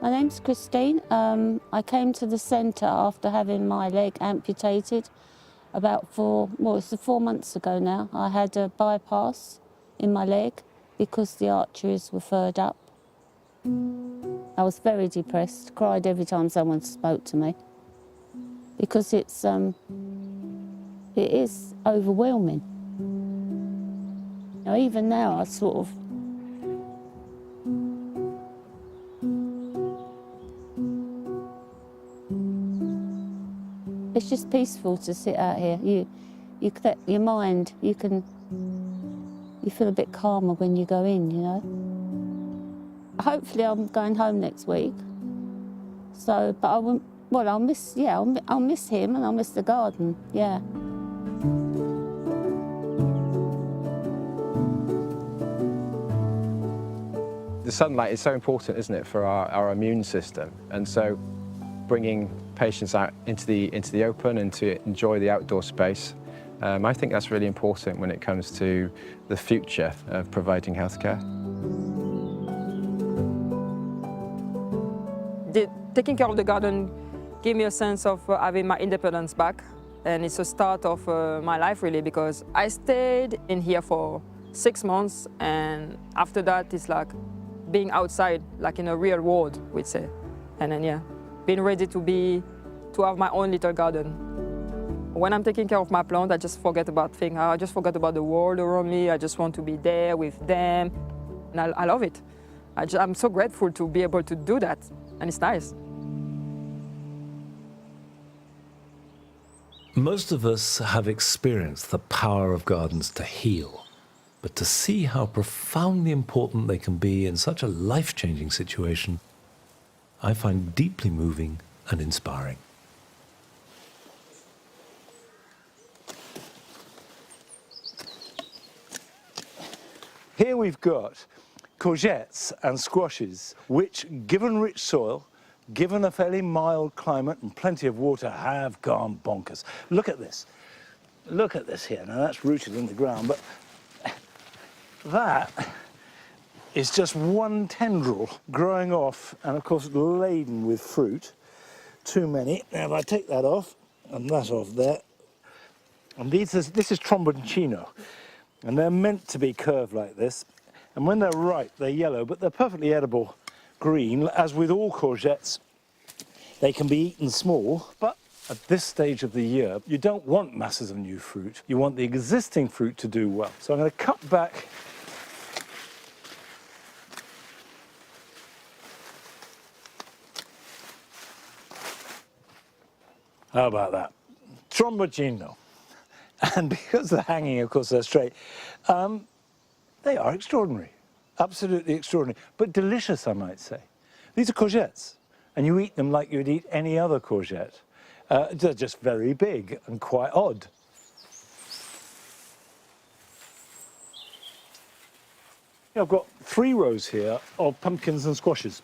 My name's Christine. I came to the centre after having my leg amputated about 4 months ago now. I had a bypass in my leg because the arteries were furred up. I was very depressed, cried every time someone spoke to me because it is overwhelming. Now, even now, I sort of it's just peaceful to sit out here. You collect your mind. You feel a bit calmer when you go in, you know. Hopefully, I'm going home next week. So, but I won't. Well, I'll miss him and I'll miss the garden. Yeah. The sunlight is so important, isn't it, for our immune system? And so bringing patients out into the open and to enjoy the outdoor space, I think that's really important when it comes to the future of providing healthcare. Taking care of the garden gave me a sense of having my independence back, and it's a start of my life really, because I stayed in here for 6 months, and after that it's like being outside, like in a real world, we'd say. And then being ready to have my own little garden. When I'm taking care of my plant, I just forget about things. I just forget about the world around me. I just want to be there with them, and I love it. I'm so grateful to be able to do that, and it's nice. Most of us have experienced the power of gardens to heal, but to see how profoundly important they can be in such a life-changing situation, I find deeply moving and inspiring. Here we've got courgettes and squashes, which, given rich soil, given a fairly mild climate and plenty of water, have gone bonkers. Look at this. Look at this here. Now, that's rooted in the ground, but that is just one tendril growing off and, of course, laden with fruit. Too many. Now, if I take that off and that off there, and this is tromboncino, and they're meant to be curved like this. And when they're ripe, they're yellow, but they're perfectly edible green. As with all courgettes, they can be eaten small, but at this stage of the year, you don't want masses of new fruit. You want the existing fruit to do well. So I'm going to cut back How about that? Tromboncino. And because they're hanging, of course, they're straight, they are extraordinary, absolutely extraordinary, but delicious, I might say. These are courgettes, and you eat them like you would eat any other courgette. They're just very big and quite odd. I've got 3 rows here of pumpkins and squashes,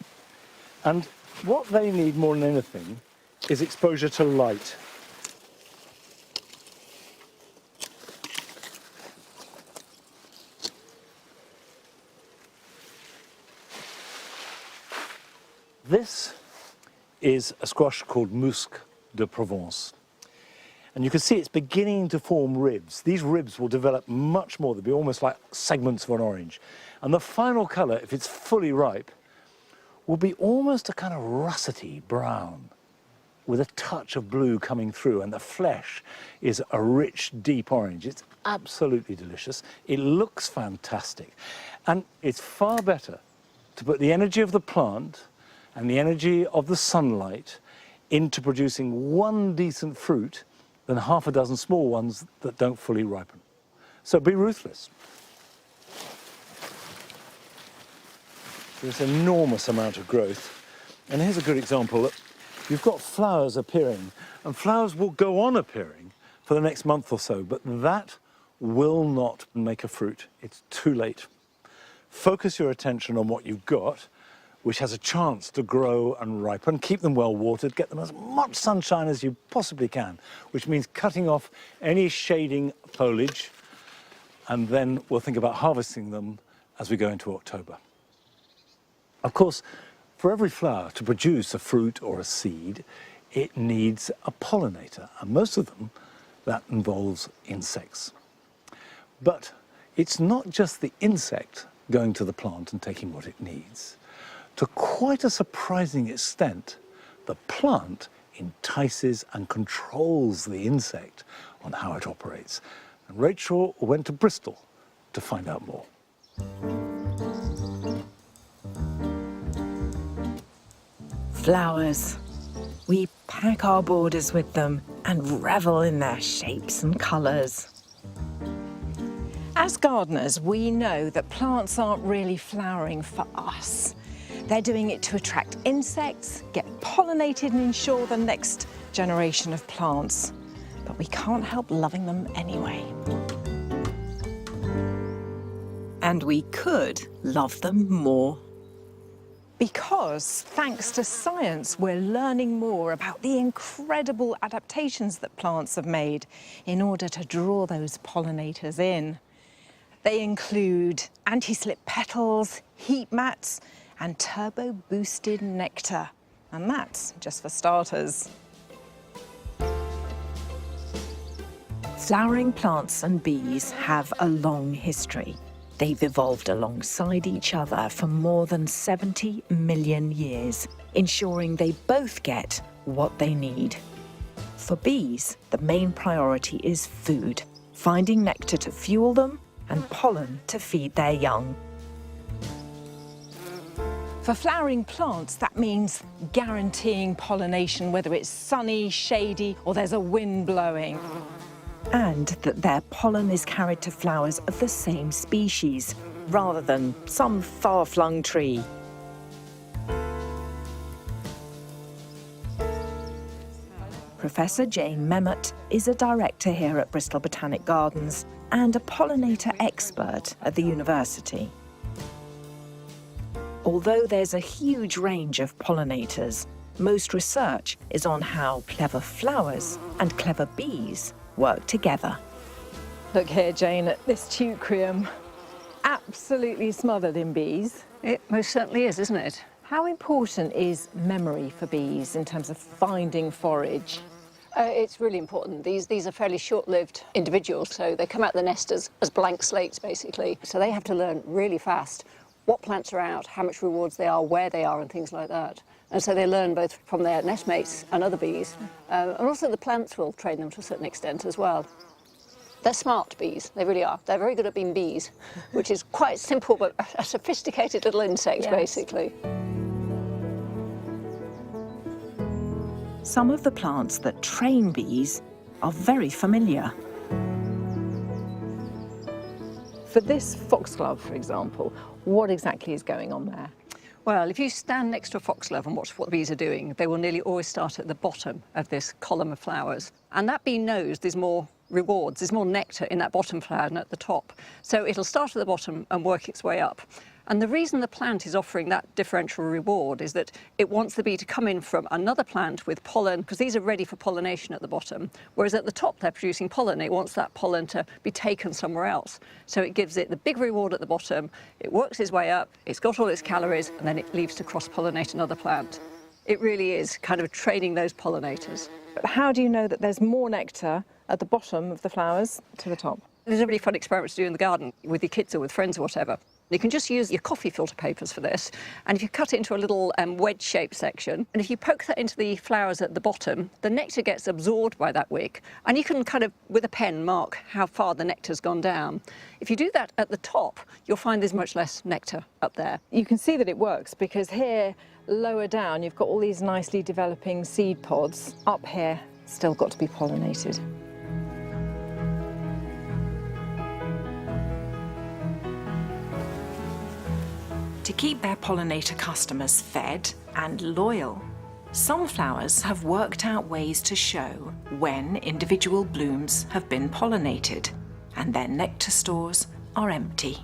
and what they need more than anything is exposure to light. This is a squash called Musc de Provence. And you can see it's beginning to form ribs. These ribs will develop much more. They'll be almost like segments of an orange. And the final colour, if it's fully ripe, will be almost a kind of russety brown with a touch of blue coming through, and the flesh is a rich, deep orange. It's absolutely delicious. It looks fantastic. And it's far better to put the energy of the plant and the energy of the sunlight into producing one decent fruit than half a dozen small ones that don't fully ripen. So be ruthless. There's an enormous amount of growth. And here's a good example that you've got flowers appearing, and flowers will go on appearing for the next month or so, but that will not make a fruit. It's too late. Focus your attention on what you've got, which has a chance to grow and ripen. Keep them well watered, get them as much sunshine as you possibly can, which means cutting off any shading foliage, and then we'll think about harvesting them as we go into October. Of course, for every flower to produce a fruit or a seed, it needs a pollinator, and most of them, that involves insects. But it's not just the insect going to the plant and taking what it needs. To quite a surprising extent, the plant entices and controls the insect on how it operates. And Rachel went to Bristol to find out more. Flowers. We pack our borders with them and revel in their shapes and colours. As gardeners, we know that plants aren't really flowering for us. They're doing it to attract insects, get pollinated and ensure the next generation of plants. But we can't help loving them anyway. And we could love them more. Because, thanks to science, we're learning more about the incredible adaptations that plants have made in order to draw those pollinators in. They include anti-slip petals, heat mats, and turbo-boosted nectar. And that's just for starters. Flowering plants and bees have a long history. They've evolved alongside each other for more than 70 million years, ensuring they both get what they need. For bees, the main priority is food, finding nectar to fuel them and pollen to feed their young. For flowering plants, that means guaranteeing pollination, whether it's sunny, shady, or there's a wind blowing. And that their pollen is carried to flowers of the same species, rather than some far-flung tree. Professor Jane Memmott is a director here at Bristol Botanic Gardens and a pollinator expert at the university. Although there's a huge range of pollinators, most research is on how clever flowers and clever bees work together. Look here, Jane, at this teucrium, absolutely smothered in bees. It most certainly is, isn't it? How important is memory for bees in terms of finding forage? It's really important. These are fairly short-lived individuals, so they come out the nest as blank slates, basically. So they have to learn really fast what plants are out, how much rewards they are, where they are, and things like that. And so they learn both from their nestmates and other bees. And also the plants will train them to a certain extent as well. They're smart bees, they really are. They're very good at being bees, which is quite simple, but a sophisticated little insect, yes, basically. Some of the plants that train bees are very familiar. For this foxglove, for example, what exactly is going on there? Well, if you stand next to a foxglove and watch what bees are doing, they will nearly always start at the bottom of this column of flowers. And that bee knows there's more rewards, there's more nectar in that bottom flower than at the top. So it'll start at the bottom and work its way up. And the reason the plant is offering that differential reward is that it wants the bee to come in from another plant with pollen, because these are ready for pollination at the bottom, whereas at the top they're producing pollen. It wants that pollen to be taken somewhere else. So it gives it the big reward at the bottom, it works its way up, it's got all its calories, and then it leaves to cross-pollinate another plant. It really is kind of training those pollinators. But how do you know that there's more nectar at the bottom of the flowers to the top? There's a really fun experiment to do in the garden with your kids or with friends or whatever. You can just use your coffee filter papers for this, and if you cut it into a little wedge-shaped section, and if you poke that into the flowers at the bottom, the nectar gets absorbed by that wick, and you can kind of, with a pen, mark how far the nectar's gone down. If you do that at the top, you'll find there's much less nectar up there. You can see that it works because here, lower down, you've got all these nicely developing seed pods. Up here, still got to be pollinated. To keep their pollinator customers fed and loyal, some flowers have worked out ways to show when individual blooms have been pollinated and their nectar stores are empty.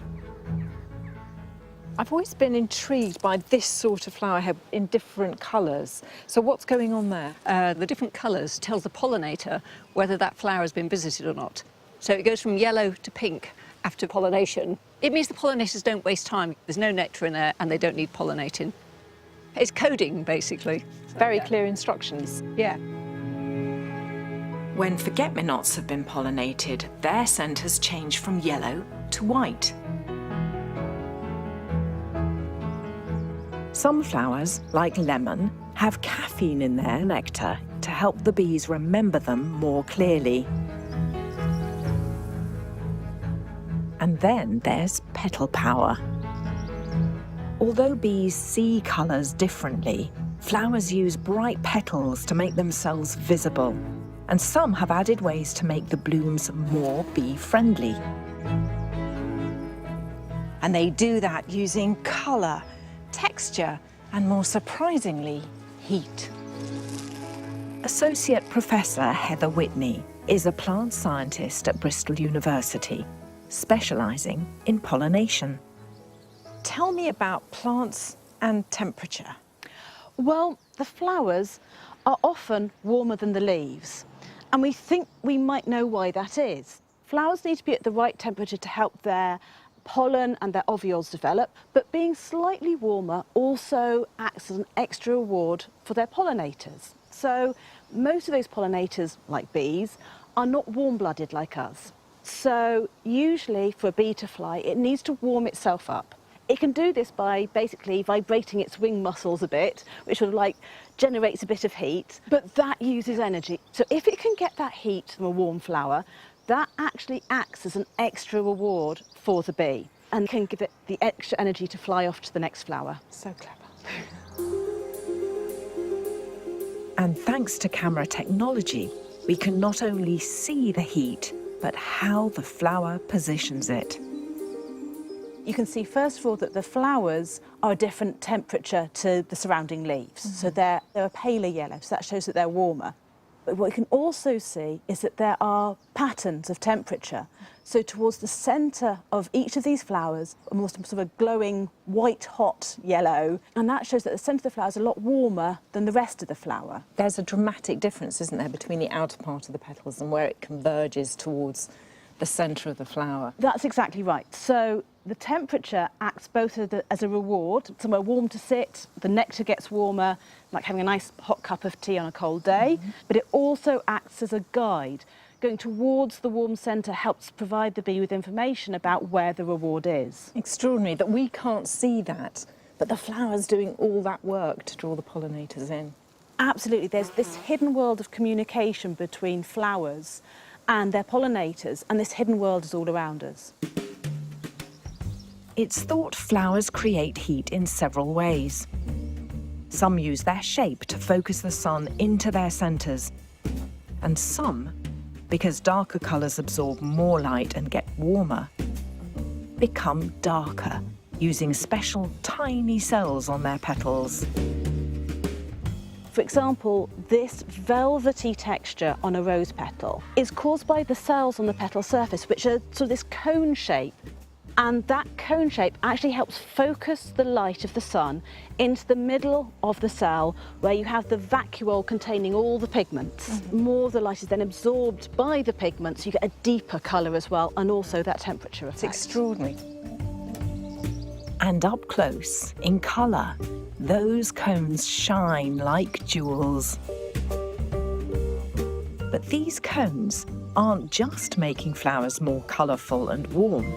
I've always been intrigued by this sort of flower head in different colours. So what's going on there? The different colours tell the pollinator whether that flower has been visited or not. So it goes from yellow to pink after pollination. It means the pollinators don't waste time. There's no nectar in there and they don't need pollinating. It's coding, basically. Very clear instructions. Yeah. When forget-me-nots have been pollinated, their centres change from yellow to white. Some flowers, like lemon, have caffeine in their nectar to help the bees remember them more clearly. And then there's petal power. Although bees see colours differently, flowers use bright petals to make themselves visible. And some have added ways to make the blooms more bee-friendly. And they do that using colour, texture, and more surprisingly, heat. Associate Professor Heather Whitney is a plant scientist at Bristol University, specialising in pollination. Tell me about plants and temperature. Well, the flowers are often warmer than the leaves, and we think we might know why that is. Flowers need to be at the right temperature to help their pollen and their ovules develop, but being slightly warmer also acts as an extra reward for their pollinators. So most of those pollinators, like bees, are not warm-blooded like us. So usually for a bee to fly, it needs to warm itself up. It can do this by basically vibrating its wing muscles a bit, which sort of like generates a bit of heat, but that uses energy. So if it can get that heat from a warm flower, that actually acts as an extra reward for the bee and can give it the extra energy to fly off to the next flower. So clever. And thanks to camera technology, we can not only see the heat, but how the flower positions it. You can see, first of all, that the flowers are a different temperature to the surrounding leaves. So they're a paler yellow, so that shows that they're warmer. But what you can also see is that there are patterns of temperature. So towards the centre of each of these flowers, almost sort of a glowing white hot yellow, and that shows that the centre of the flower is a lot warmer than the rest of the flower. There's a dramatic difference, isn't there, between the outer part of the petals and where it converges towards the centre of the flower. That's exactly right. So the temperature acts both as a reward, somewhere warm to sit, the nectar gets warmer, like having a nice hot cup of tea on a cold day, but it also acts as a guide. Going towards the warm centre helps provide the bee with information about where the reward is. Extraordinary that we can't see that, but the flower's doing all that work to draw the pollinators in. Absolutely, there's this hidden world of communication between flowers and their pollinators, and this hidden world is all around us. It's thought flowers create heat in several ways. Some use their shape to focus the sun into their centres, and some, because darker colours absorb more light and get warmer, become darker, using special tiny cells on their petals. For example, this velvety texture on a rose petal is caused by the cells on the petal surface, which are sort of this cone shape. And that cone shape actually helps focus the light of the sun into the middle of the cell, where you have the vacuole containing all the pigments. More of the light is then absorbed by the pigments, so you get a deeper colour as well, and also that temperature effect. It's extraordinary. And up close, in colour, Those cones shine like jewels. But these cones aren't just making flowers more colourful and warm.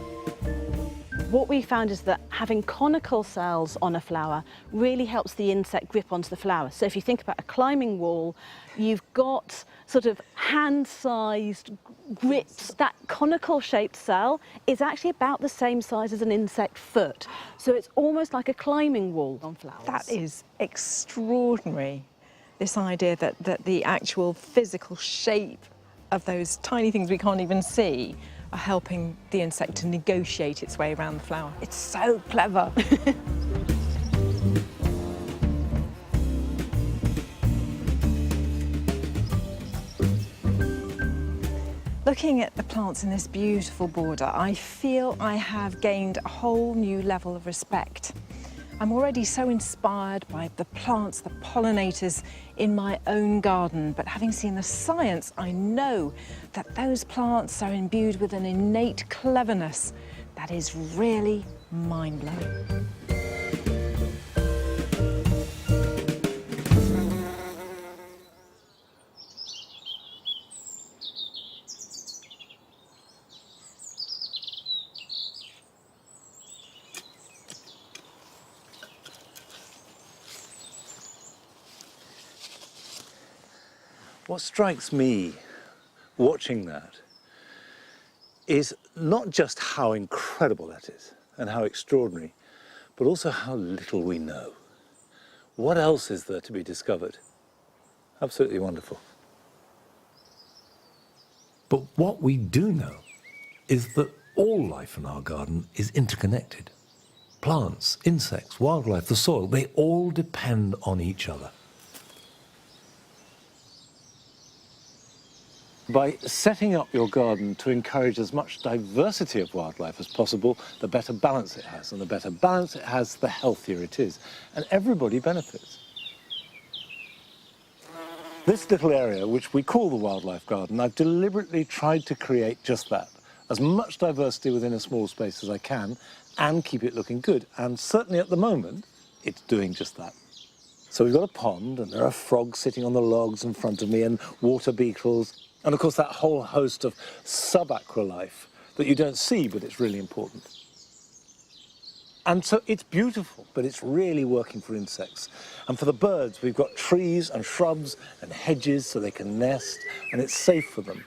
What we found is that having conical cells on a flower really helps the insect grip onto the flower. So if you think about a climbing wall, you've got sort of hand-sized grips. That conical shaped cell is actually about the same size as an insect foot. So it's almost like a climbing wall on flowers. That is extraordinary, this idea that the actual physical shape of those tiny things we can't even see are helping the insect to negotiate its way around the flower. It's so clever. Looking at the plants in this beautiful border, I feel I have gained a whole new level of respect. I'm already so inspired by the plants, the pollinators in my own garden, but having seen the science, I know that those plants are imbued with an innate cleverness that is really mind-blowing. What strikes me watching that is not just how incredible that is and how extraordinary, but also how little we know. What else is there to be discovered? Absolutely wonderful. But what we do know is that all life in our garden is interconnected. Plants, insects, wildlife, the soil, they all depend on each other. By setting up your garden to encourage as much diversity of wildlife as possible, the better balance it has. And the better balance it has, the healthier it is. And everybody benefits. This little area, which we call the wildlife garden, I've deliberately tried to create just that. As much diversity within a small space as I can, and keep it looking good. And certainly at the moment, it's doing just that. So we've got a pond, and there are frogs sitting on the logs in front of me, and water beetles. And of course, that whole host of subaquar life that you don't see, but it's really important. And so it's beautiful, but it's really working for insects. And for the birds, we've got trees and shrubs and hedges so they can nest, and it's safe for them.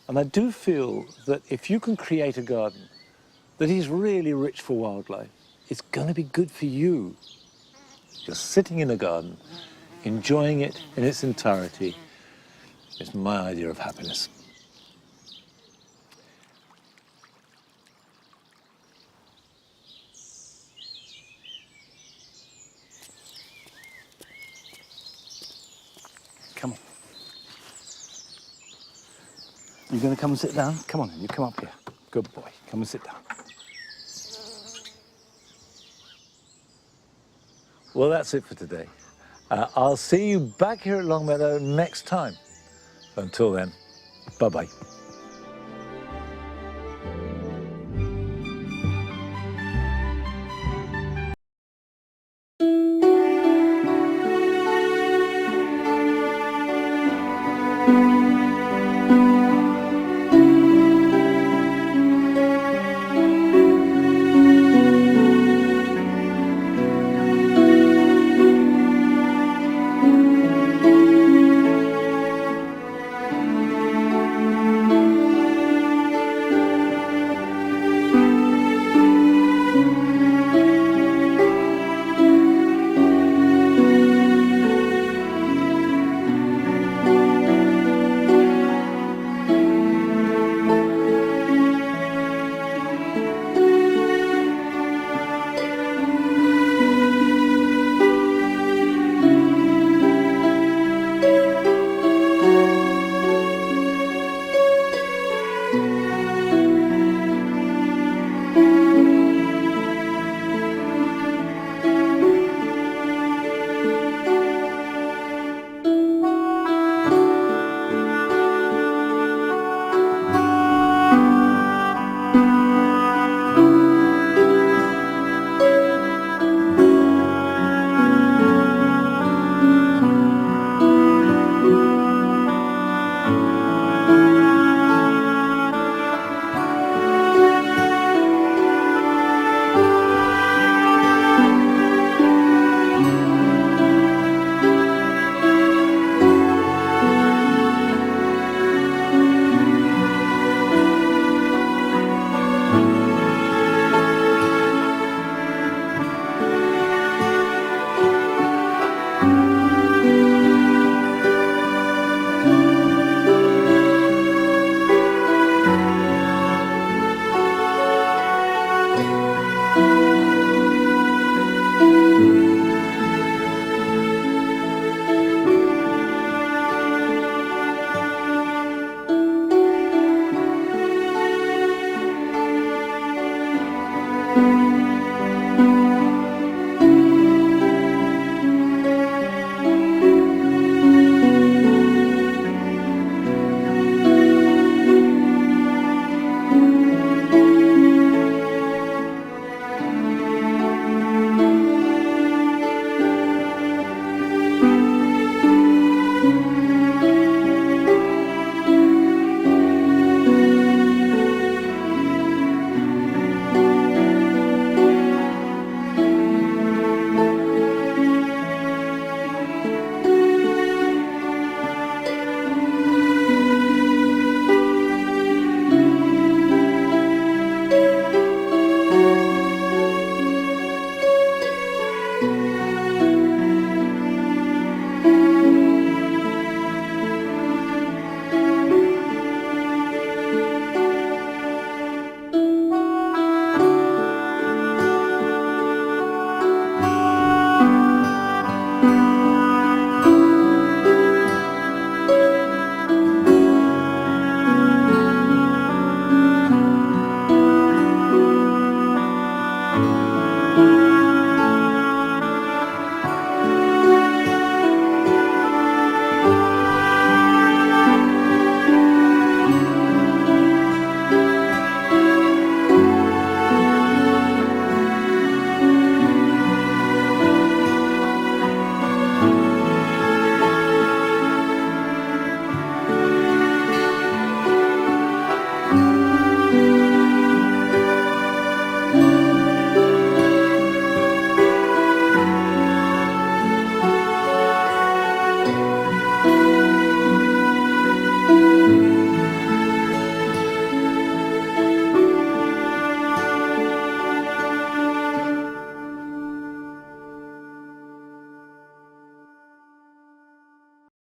And I do feel that if you can create a garden that is really rich for wildlife, it's going to be good for you. Just sitting in a garden, enjoying it in its entirety, is my idea of happiness. Come on. You going to come and sit down? Come on, then, you come up here. Good boy. Come and sit down. Well, that's it for today. I'll see you back here at Longmeadow next time. Until then, bye-bye.